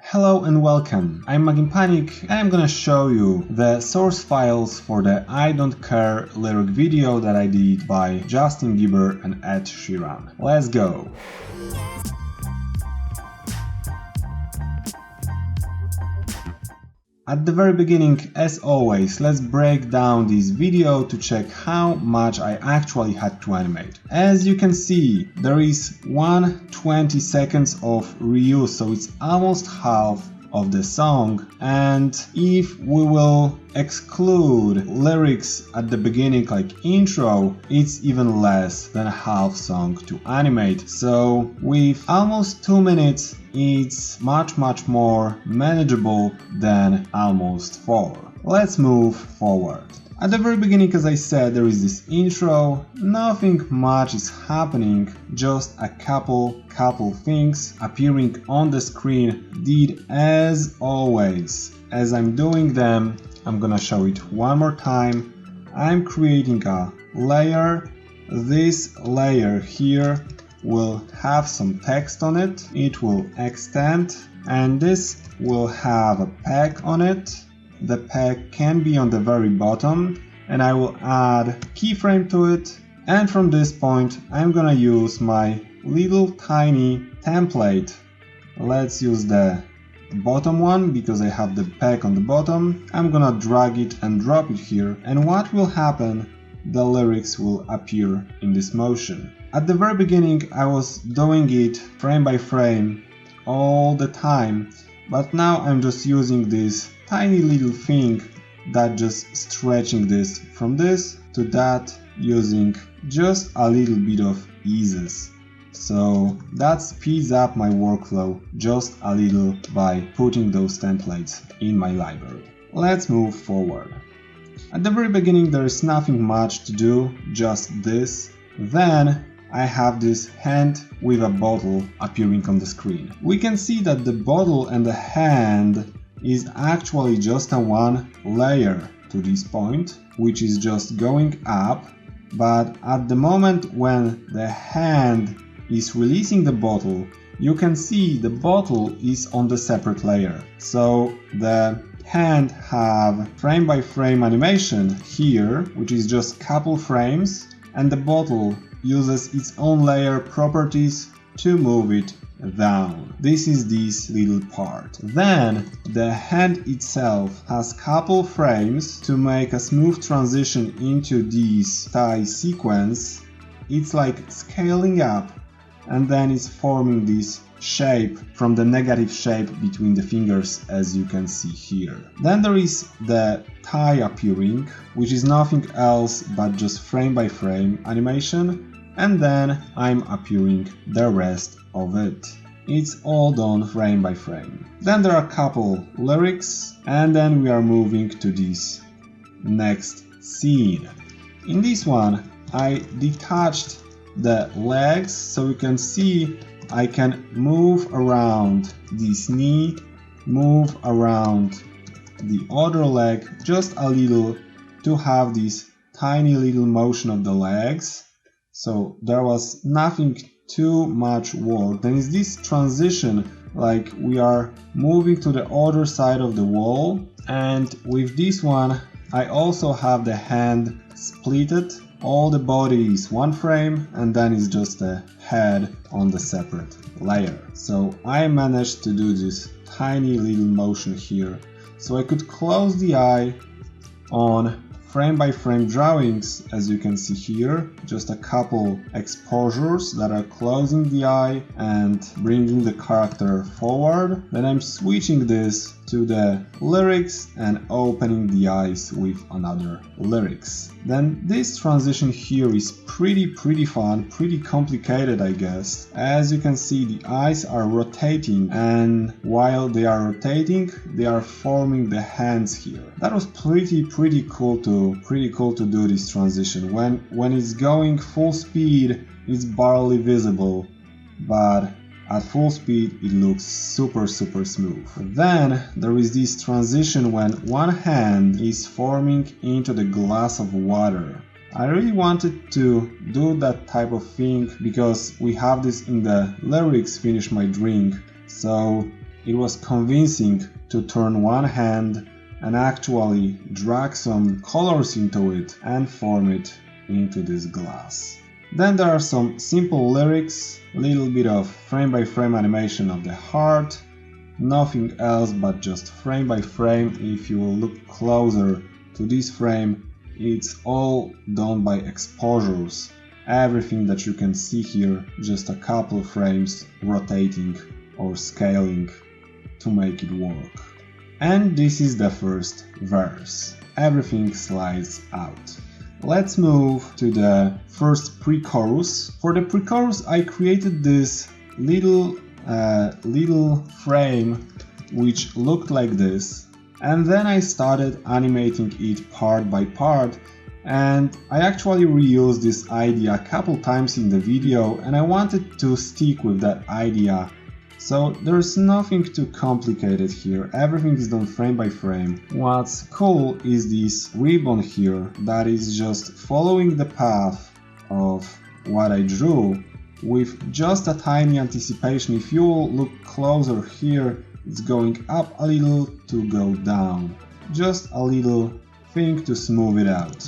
Hello and welcome, I'm Maginpanic and I'm gonna show you the source files for the I Don't Care lyric video that I did by Justin Bieber and Ed Sheeran. Let's go! At the very beginning, as always, let's break down this video to check how much I actually had to animate. As you can see, there is 120 seconds of reuse, so it's almost half of the song, and if we will exclude lyrics at the beginning like intro, it's even less than a half song to animate. So with almost 2 minutes, it's much more manageable than almost 4. Let's move forward. At the very beginning, as I said, there is this intro, nothing much is happening, just a couple things appearing on the screen. Did as always. As I'm doing them, I'm gonna show it one more time. I'm creating a layer. This layer here will have some text on it. It will extend, and this will have a peg on it. The peg can be on the very bottom, and I will add keyframe to it, and from this point I'm gonna use my little tiny template. Let's use the bottom one because I have the peg on the bottom. I'm gonna drag it and drop it here, and what will happen? The lyrics will appear in this motion. At the very beginning I was doing it frame by frame all the time, but now I'm just using this tiny little thing that just stretching this from this to that using just a little bit of eases. So that speeds up my workflow just a little by putting those templates in my library. Let's move forward. At the very beginning there is nothing much to do, just this. Then I have this hand with a bottle appearing on the screen. We can see that the bottle and the hand is actually just a one layer to this point, which is just going up, but at the moment when the hand is releasing the bottle, you can see the bottle is on the separate layer. So the hand have frame by frame animation here, which is just couple frames, and the bottle uses its own layer properties to move it down. This is this little part. Then the hand itself has couple frames to make a smooth transition into this tie sequence. It's like scaling up, and then it's forming this shape from the negative shape between the fingers, as you can see here. Then there is the tie appearing, which is nothing else but just frame by frame animation, and then I'm appearing the rest of it. It's all done frame by frame. Then there are a couple lyrics, and then we are moving to this next scene. In this one I detached the legs, so you can see I can move around this knee, move around the other leg just a little to have this tiny little motion of the legs. So there was nothing too much work. Then is this transition, like we are moving to the other side of the wall, and with this one I also have the hand splitted. All the body is one frame, and then it's just the head on the separate layer. So I managed to do this tiny little motion here. So I could close the eye on frame by frame drawings, as you can see here, just a couple exposures that are closing the eye and bringing the character forward. Then I'm switching this to the lyrics and opening the eyes with another lyrics. Then this transition here is pretty fun, pretty complicated, I guess. As you can see, the eyes are rotating, and while they are rotating, they are forming the hands here. That was pretty cool to do this transition. When it's going full speed, it's barely visible, but at full speed it looks super smooth. Then there is this transition when one hand is forming into the glass of water. I really wanted to do that type of thing because we have this in the lyrics, finish my drink. So it was convincing to turn one hand and actually drag some colors into it and form it into this glass. Then there are some simple lyrics, little bit of frame-by-frame animation of the heart, nothing else but just frame by frame. If you will look closer to this frame, it's all done by exposures. Everything that you can see here, just a couple of frames rotating or scaling to make it work. And this is the first verse. Everything slides out. Let's move to the first pre-chorus. For the pre-chorus I created this little frame which looked like this, and then I started animating it part by part, and I actually reused this idea a couple times in the video, and I wanted to stick with that idea. So there's nothing too complicated here, everything is done frame by frame. What's cool is this ribbon here that is just following the path of what I drew with just a tiny anticipation. If you look closer here, it's going up a little to go down. Just a little thing to smooth it out.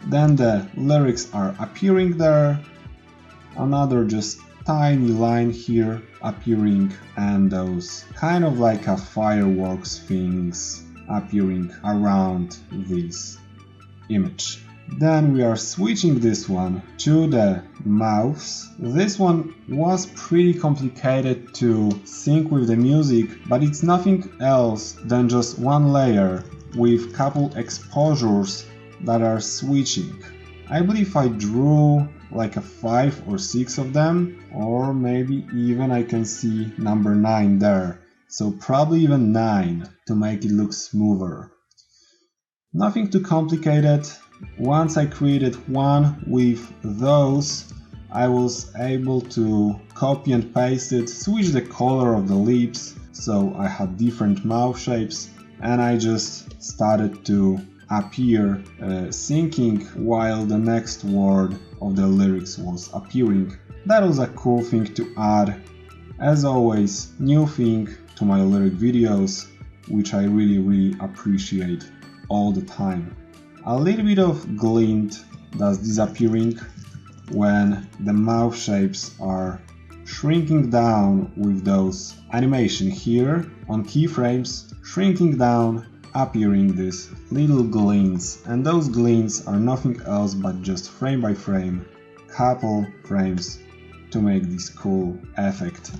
Then the lyrics are appearing there, another just tiny line here appearing, and those kind of like a fireworks things appearing around this image. Then we are switching this one to the mouths. This one was pretty complicated to sync with the music, but it's nothing else than just one layer with couple exposures that are switching. I believe I drew like a 5 or 6 of them, or maybe even I can see number 9 there, so probably even 9 to make it look smoother. Nothing too complicated. Once I created one with those, I was able to copy and paste it, switch the color of the lips so I had different mouth shapes, and I just started to appear syncing while the next word of the lyrics was appearing. That was a cool thing to add. As always, new thing to my lyric videos, which I really appreciate all the time. A little bit of glint that's disappearing when the mouth shapes are shrinking down with those animation here on keyframes, shrinking down, appearing these little glints, and those glints are nothing else but just frame by frame, couple frames to make this cool effect.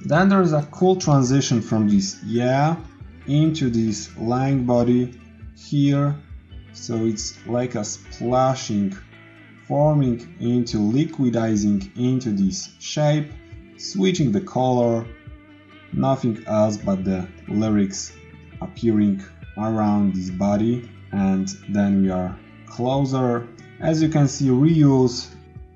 Then there's a cool transition from this yeah into this lying body here, so it's like a splashing, forming into liquidizing into this shape, switching the color, nothing else but the lyrics appearing around this body. And then we are closer. As you can see, reuse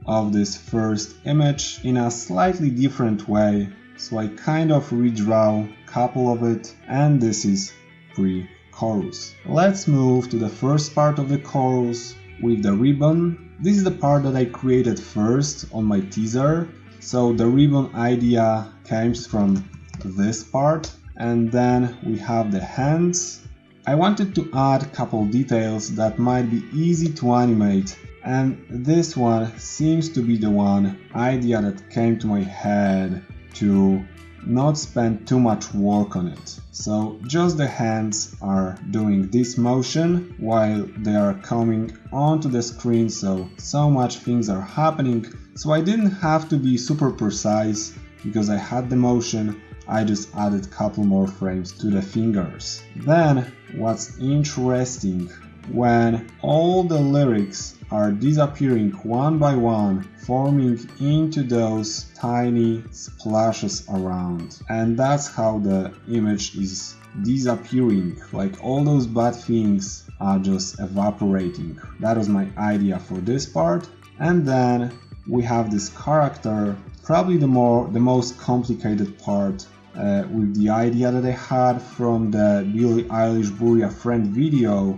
of this first image in a slightly different way, so I kind of redraw a couple of it, and this is pre-chorus. Let's move to the first part of the chorus with the ribbon. This is the part that I created first on my teaser, so the ribbon idea comes from this part. And then we have the hands. I wanted to add a couple details that might be easy to animate, and this one seems to be the one idea that came to my head to not spend too much work on it. So just the hands are doing this motion while they are coming onto the screen, so much things are happening. So I didn't have to be super precise because I had the motion. I just added a couple more frames to the fingers. Then what's interesting, when all the lyrics are disappearing one by one, forming into those tiny splashes around, and that's how the image is disappearing, like all those bad things are just evaporating. That was my idea for this part. And then we have this character, probably the most complicated part, with the idea that I had from the Billie Eilish Bury a Friend video.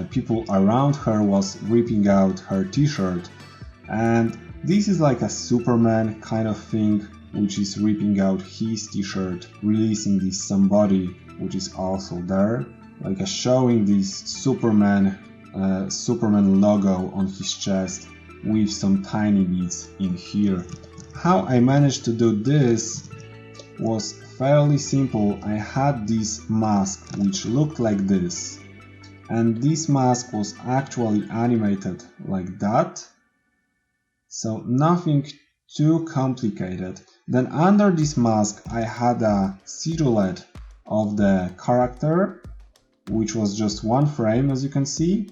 People around her was ripping out her t-shirt, and this is like a Superman kind of thing, which is ripping out his t-shirt, releasing this somebody, which is also there, like showing this Superman logo on his chest with some tiny beads in here. How I managed to do this was fairly simple. I had this mask which looked like this, and this mask was actually animated like that, so nothing too complicated. Then under this mask I had a silhouette of the character, which was just one frame, as you can see,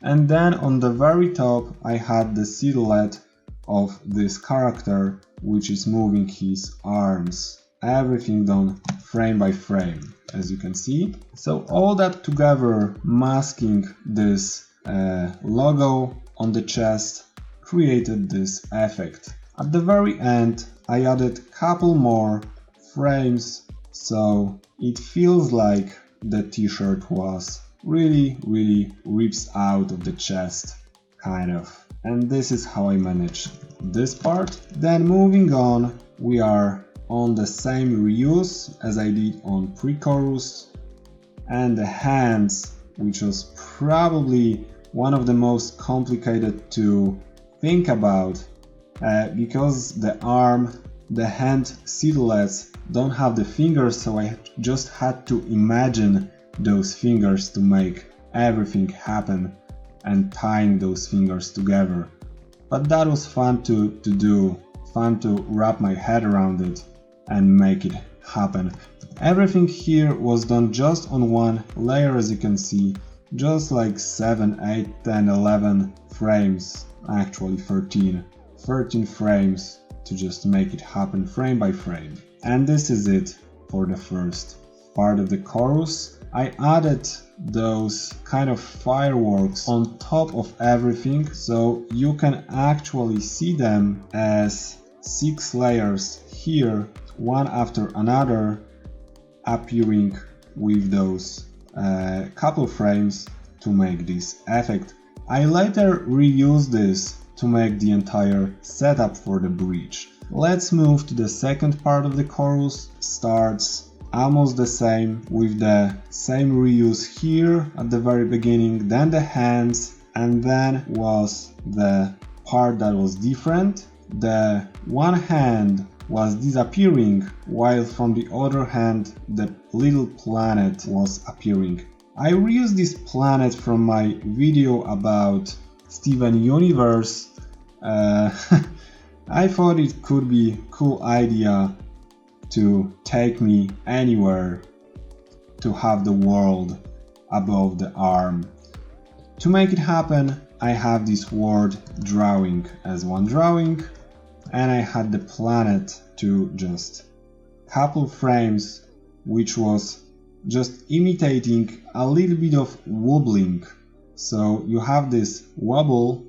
and then on the very top I had the silhouette of this character, which is moving his arms. Everything done frame by frame, as you can see. So all that together, masking this logo on the chest, created this effect. At the very end I added a couple more frames, so it feels like the t-shirt was really rips out of the chest, kind of. And this is how I managed this part. Then moving on, we are on the same reuse as I did on pre-chorus, and the hands, which was probably one of the most complicated to think about, because the hand silhouettes don't have the fingers, so I just had to imagine those fingers to make everything happen and tying those fingers together. But that was fun to do, fun to wrap my head around it and make it happen. Everything here was done just on one layer, as you can see, just like 7, 8, 10, 11 frames, actually 13 frames to just make it happen frame by frame. And this is it for the first part of the chorus. I added those kind of fireworks on top of everything, so you can actually see them as 6 layers here, one after another, appearing with those couple frames to make this effect. I later reused this to make the entire setup for the bridge. Let's move to the second part of the chorus. Starts almost the same, with the same reuse here at the very beginning, then the hands, and then was the part that was different. The one hand was disappearing, while from the other hand the little planet was appearing. I reused this planet from my video about Steven Universe. I thought it could be a cool idea to take me anywhere, to have the world above the arm. To make it happen, I have this word drawing as one drawing, and I had the planet to just couple frames, which was just imitating a little bit of wobbling. So you have this wobble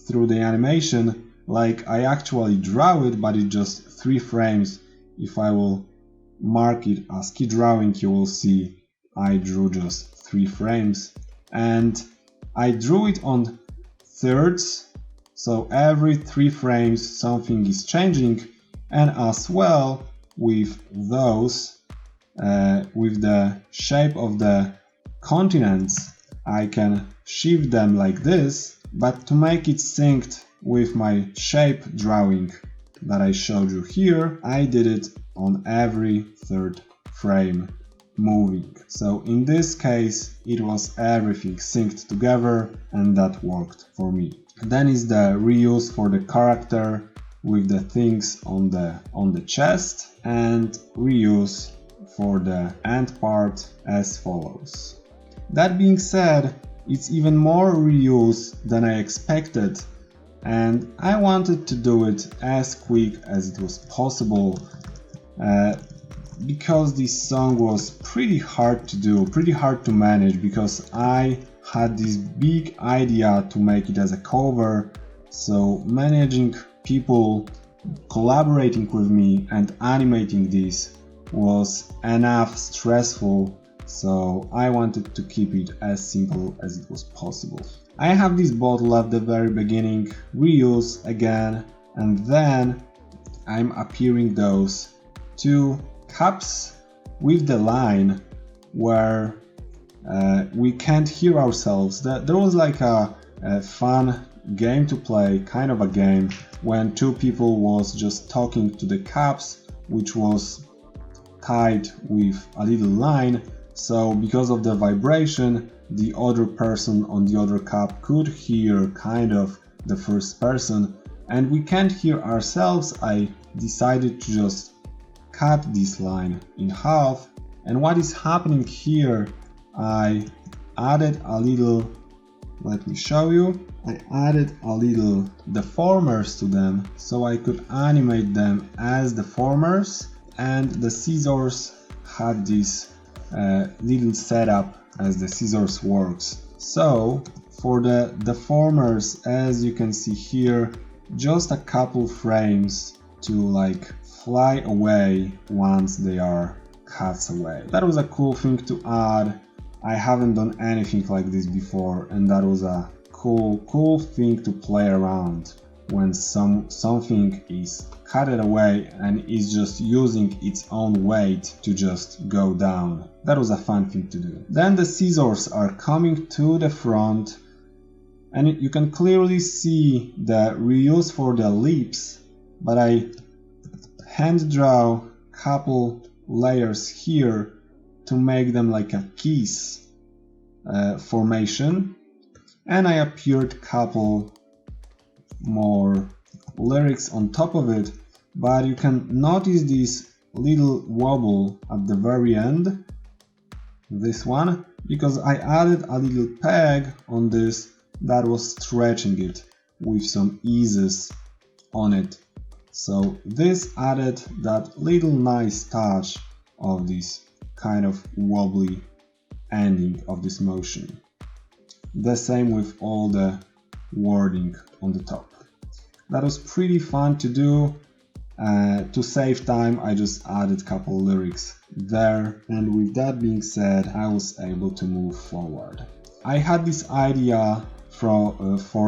through the animation, like I actually draw it, but it's just 3 frames. If I will mark it as key drawing, you will see I drew just 3 frames, and I drew it on thirds, so every 3 frames something is changing, and as well with those, with the shape of the continents, I can shift them like this, but to make it synced with my shape drawing that I showed you here, I did it on every 3rd frame moving. So in this case it was everything synced together, and that worked for me. Then is the reuse for the character with the things on the chest, and reuse for the end part as follows. That being said, it's even more reuse than I expected, and I wanted to do it as quick as it was possible, because this song was pretty hard to do, pretty hard to manage, because I had this big idea to make it as a cover, so managing people collaborating with me and animating this was enough stressful, so I wanted to keep it as simple as it was possible. I have this bottle at the very beginning, reuse again, and then I'm appearing those two caps with the line where we can't hear ourselves. There was like a fun game to play, kind of a game, when two people was just talking to the caps, which was tied with a little line. So because of the vibration, the other person on the other cap could hear kind of the first person, and we can't hear ourselves. I decided to just cut this line in half, and what is happening here, I added a little, let me show you, I added a little deformers to them so I could animate them as deformers, and the scissors had this little setup as the scissors works. So for the deformers, as you can see here, just a couple frames to like fly away once they are cut away. That was a cool thing to add. I haven't done anything like this before, and that was a cool thing to play around when something is cut away and is just using its own weight to just go down. That was a fun thing to do. Then the scissors are coming to the front, and you can clearly see the reuse for the lips, but I hand draw couple layers here to make them like a kiss formation, and I appeared couple more lyrics on top of it, but you can notice this little wobble at the very end, this one, because I added a little peg on this that was stretching it with some eases on it. So this added that little nice touch of this kind of wobbly ending of this motion. The same with all the wording on the top. That was pretty fun to do. To save time, I just added a couple lyrics there, and with that being said, I was able to move forward. I had this idea for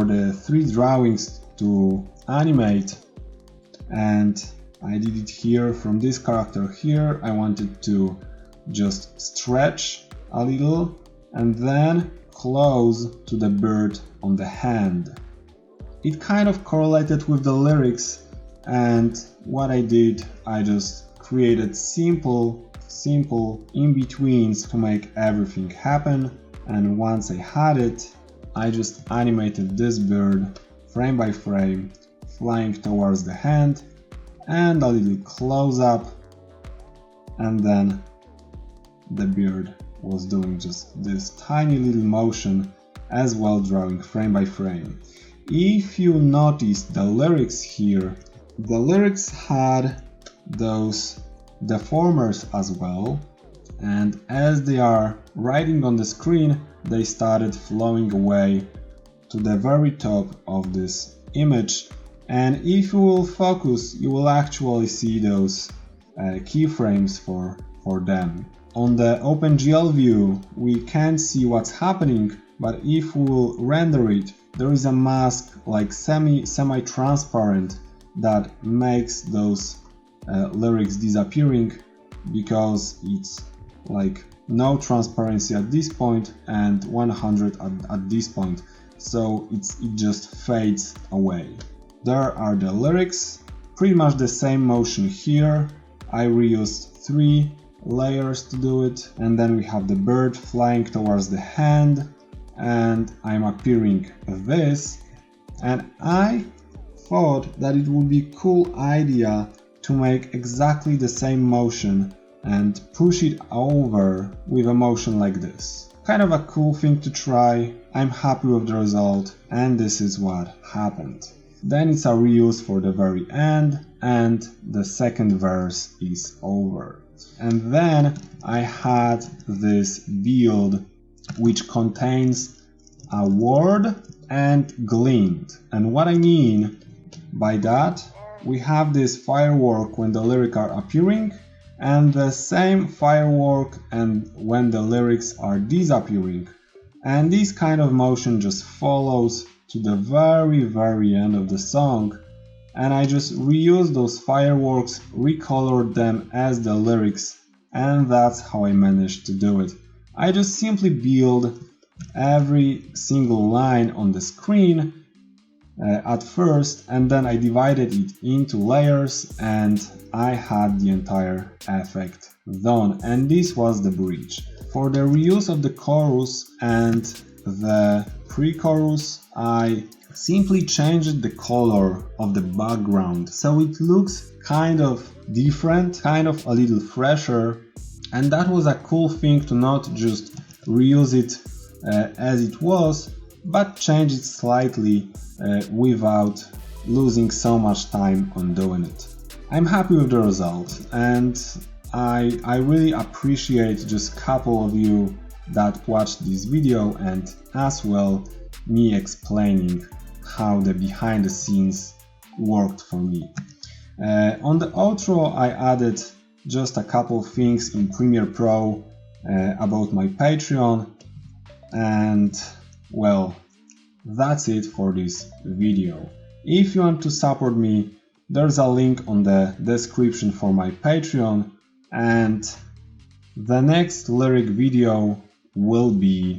the 3 drawings to animate, and I did it here from this character here. I wanted to just stretch a little and then close to the bird on the hand. It kind of correlated with the lyrics, and what I did, I just created simple in-betweens to make everything happen, and once I had it, I just animated this bird frame by frame flying towards the hand, and a little close-up, and then the bird was doing just this tiny little motion as well, drawing frame by frame. If you notice the lyrics here, the lyrics had those deformers as well, and as they are writing on the screen, they started flowing away to the very top of this image, and if you will focus, you will actually see those keyframes for them. On the OpenGL view, we can't see what's happening, but if we will render it, there is a mask like semi-transparent that makes those lyrics disappearing, because it's like no transparency at this point and 100 at this point, so it just fades away. There are the lyrics, pretty much the same motion here. I reused 3 layers to do it, and then we have the bird flying towards the hand, and I'm appearing this, and I thought that it would be a cool idea to make exactly the same motion and push it over with a motion like this. Kind of a cool thing to try. I'm happy with the result, and this is what happened. Then it's a reuse for the very end, and the second verse is over. And then I had this build which contains a word and glint. And what I mean by that, we have this firework when the lyrics are appearing, and the same firework and when the lyrics are disappearing. And this kind of motion just follows to the very end of the song, and I just reused those fireworks, recolored them as the lyrics, and that's how I managed to do it. I just simply build every single line on the screen at first, and then I divided it into layers and I had the entire effect done, and this was the bridge. For the reuse of the chorus and the pre-chorus, I simply changed the color of the background so it looks kind of different, kind of a little fresher, and that was a cool thing to not just reuse it as it was, but change it slightly without losing so much time on doing it. I'm happy with the result, and I really appreciate just a couple of you that watched this video, and as well me explaining how the behind the scenes worked for me. On the outro I added just a couple things in Premiere Pro about my Patreon, and well, that's it for this video. If you want to support me, there's a link on the description for my Patreon, and the next lyric video will be